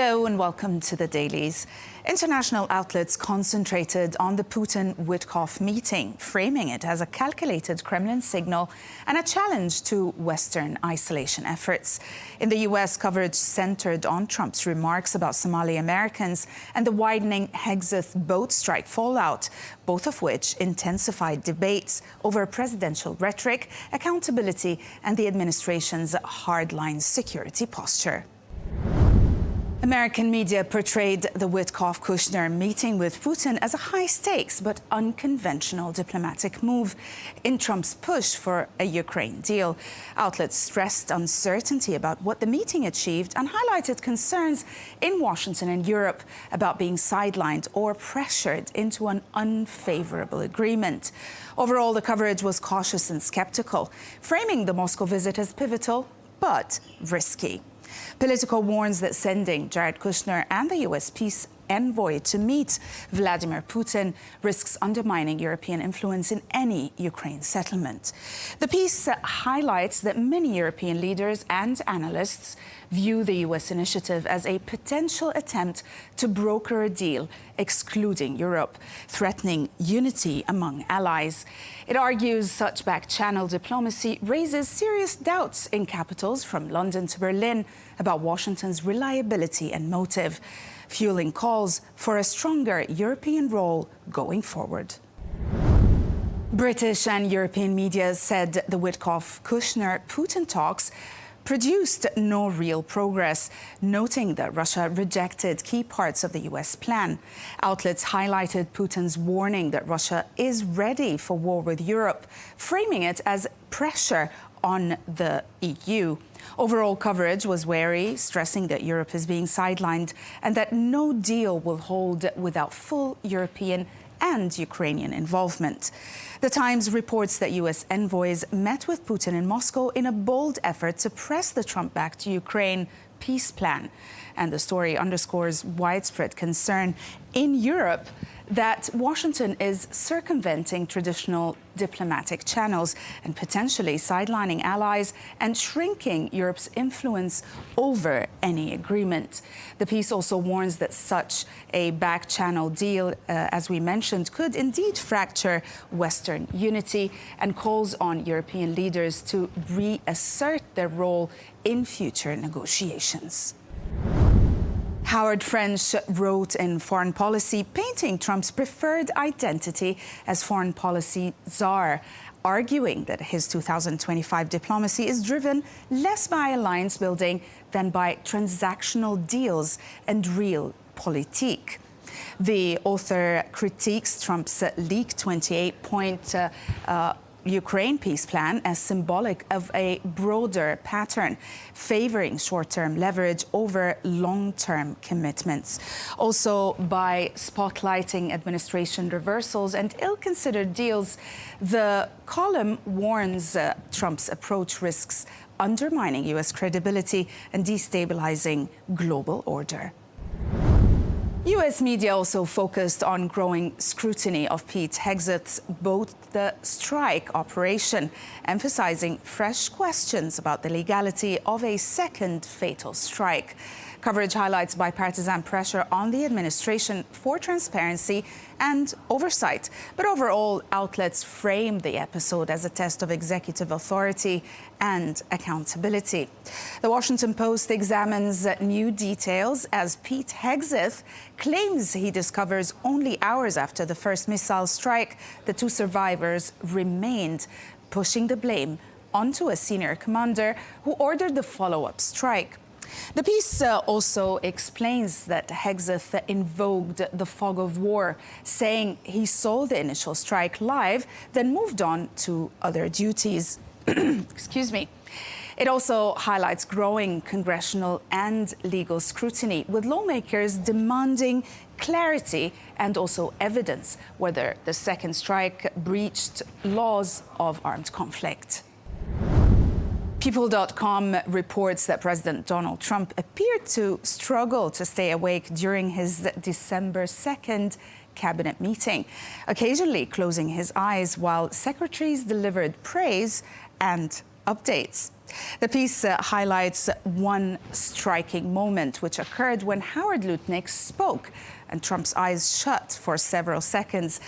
Hello and welcome to the Dailies. International outlets concentrated on the Putin-Witkoff meeting, framing it as a calculated Kremlin signal and a challenge to Western isolation efforts. In the US, coverage centered on Trump's remarks about Somali Americans and the widening Hegseth boat strike fallout, both of which intensified debates over presidential rhetoric, accountability, and the administration's hardline security posture. American media portrayed the Witkoff-Kushner meeting with Putin as a high-stakes but unconventional diplomatic move in Trump's push for a Ukraine deal. Outlets stressed uncertainty about what the meeting achieved and highlighted concerns in Washington and Europe about being sidelined or pressured into an unfavorable agreement. Overall, the coverage was cautious and skeptical, framing the Moscow visit as pivotal but risky. Politico warns that sending Jared Kushner and the U.S. peace envoy to meet Vladimir Putin risks undermining European influence in any Ukraine settlement. The piece highlights that many European leaders and analysts view the U.S. initiative as a potential attempt to broker a deal excluding Europe, threatening unity among allies. It argues such back-channel diplomacy raises serious doubts in capitals from London to Berlin about Washington's reliability and motive, fueling calls for a stronger European role going forward. British and European media said the Witkoff-Kushner-Putin talks produced no real progress, noting that Russia rejected key parts of the U.S. plan. Outlets highlighted Putin's warning that Russia is ready for war with Europe, framing it as pressure on the EU. Overall coverage was wary, stressing that Europe is being sidelined and that no deal will hold without full European and Ukrainian involvement. The Times reports that U.S. envoys met with Putin in Moscow in a bold effort to press the Trump-backed Ukraine peace plan. And the story underscores widespread concern in Europe that Washington is circumventing traditional diplomatic channels and potentially sidelining allies and shrinking Europe's influence over any agreement. The piece also warns that such a back-channel deal, as we mentioned, could indeed fracture Western unity and calls on European leaders to reassert their role in future negotiations. Howard French wrote in Foreign Policy, painting Trump's preferred identity as foreign policy czar, arguing that his 2025 diplomacy is driven less by alliance building than by transactional deals and real politique. The author critiques Trump's leaked 28-point Ukraine peace plan as symbolic of a broader pattern, favoring short-term leverage over long-term commitments. Also, by spotlighting administration reversals and ill-considered deals, the column warns Trump's approach risks undermining U.S. credibility and destabilizing global order. U.S. media also focused on growing scrutiny of Pete Hegseth's boat strike operation, emphasizing fresh questions about the legality of a second fatal strike. Coverage highlights bipartisan pressure on the administration for transparency and oversight. But overall, outlets frame the episode as a test of executive authority and accountability. The Washington Post examines new details as Pete Hegseth claims he discovers only hours after the first missile strike the two survivors remained, pushing the blame onto a senior commander who ordered the follow-up strike. The piece also explains that Hegseth invoked the fog of war, saying he saw the initial strike live, then moved on to other duties. Excuse me. It also highlights growing congressional and legal scrutiny, with lawmakers demanding clarity and also evidence whether the second strike breached laws of armed conflict. People.com reports that President Donald Trump appeared to struggle to stay awake during his December 2nd cabinet meeting, occasionally closing his eyes while secretaries delivered praise and updates. The piece highlights one striking moment which occurred when Howard Lutnick spoke and Trump's eyes shut for several seconds.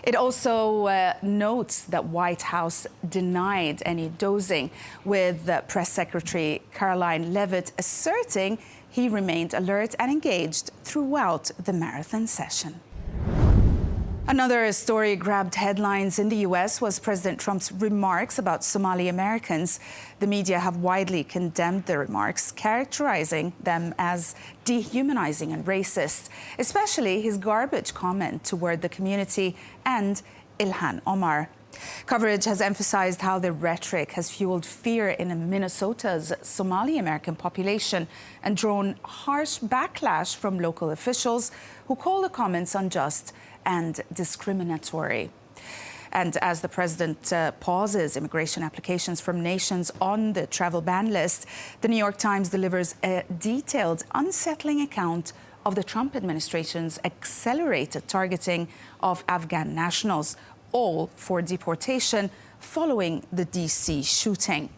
It also notes that White House denied any dozing, with Press Secretary Caroline Leavitt asserting he remained alert and engaged throughout the marathon session. Another story grabbed headlines in the U.S. was President Trump's remarks about Somali Americans. The media have widely condemned the remarks, characterizing them as dehumanizing and racist, especially his garbage comment toward the community and Ilhan Omar. Coverage has emphasized how the rhetoric has fueled fear in Minnesota's Somali American population and drawn harsh backlash from local officials who call the comments unjust and discriminatory. And as the president pauses immigration applications from nations on the travel ban list, the New York Times delivers a detailed, unsettling account of the Trump administration's accelerated targeting of Afghan nationals, all for deportation following the D.C. shooting.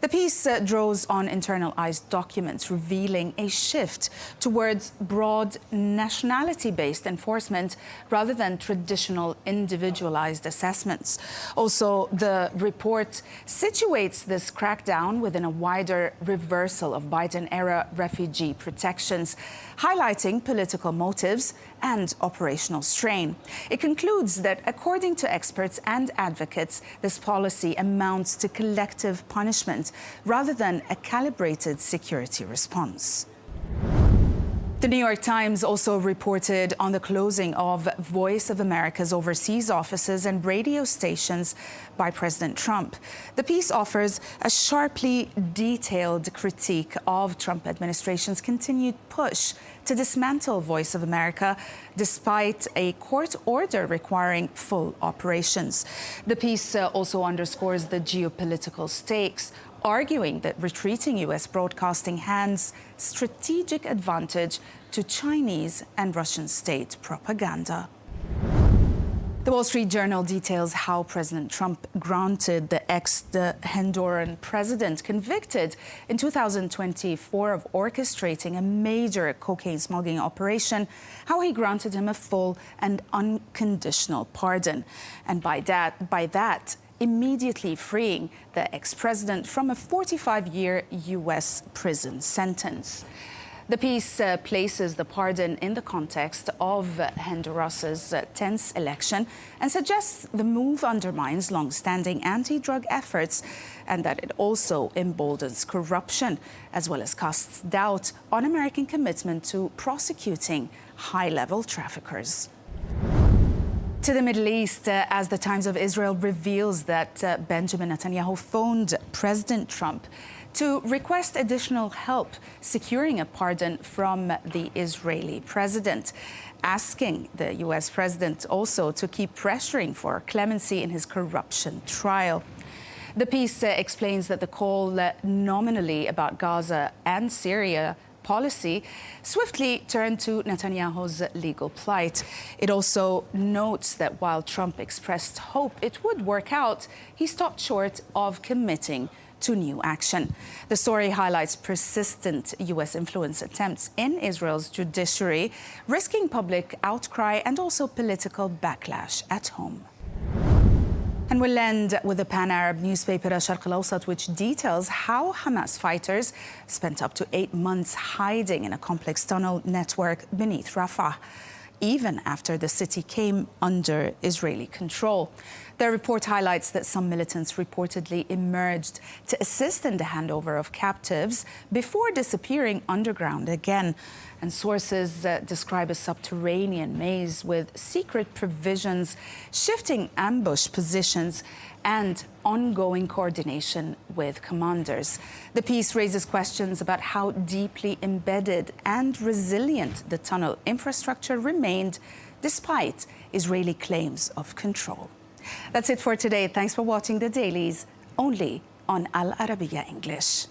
The piece draws on internalized documents revealing a shift towards broad nationality-based enforcement rather than traditional individualized assessments. Also, the report situates this crackdown within a wider reversal of Biden-era refugee protections, highlighting political motives and operational strain. It concludes that, according to experts and advocates, this policy amounts to collective punishment rather than a calibrated security response. The New York Times also reported on the closing of Voice of America's overseas offices and radio stations by President Trump. The piece offers a sharply detailed critique of Trump administration's continued push to dismantle Voice of America, despite a court order requiring full operations. The piece also underscores the geopolitical stakes, arguing that retreating U.S. broadcasting hands strategic advantage to Chinese and Russian state propaganda. The Wall Street Journal details how President Trump granted the Honduran president convicted in 2024 of orchestrating a major cocaine smuggling operation, how he granted him a full and unconditional pardon. And by that, immediately freeing the ex-president from a 45-year U.S. prison sentence. The piece places the pardon in the context of Honduras's tense election and suggests the move undermines long-standing anti-drug efforts and that it also emboldens corruption, as well as casts doubt on American commitment to prosecuting high-level traffickers. To the Middle East, as the Times of Israel reveals that Benjamin Netanyahu phoned President Trump to request additional help securing a pardon from the Israeli president, asking the U.S. president also to keep pressuring for clemency in his corruption trial. The piece explains that the call nominally about Gaza and Syria policy swiftly turned to Netanyahu's legal plight. It also notes that while Trump expressed hope it would work out, he stopped short of committing to new action. The story highlights persistent U.S. influence attempts in Israel's judiciary, risking public outcry and also political backlash at home. And we'll end with the pan-Arab newspaper Sharq al-Awsat, which details how Hamas fighters spent up to 8 months hiding in a complex tunnel network beneath Rafah, even after the city came under Israeli control. The report highlights that some militants reportedly emerged to assist in the handover of captives before disappearing underground again. And sources describe a subterranean maze with secret provisions, shifting ambush positions, and ongoing coordination with commanders. The piece raises questions about how deeply embedded and resilient the tunnel infrastructure remained, despite Israeli claims of control. That's it for today. Thanks for watching the Dailies, only on Al Arabiya English.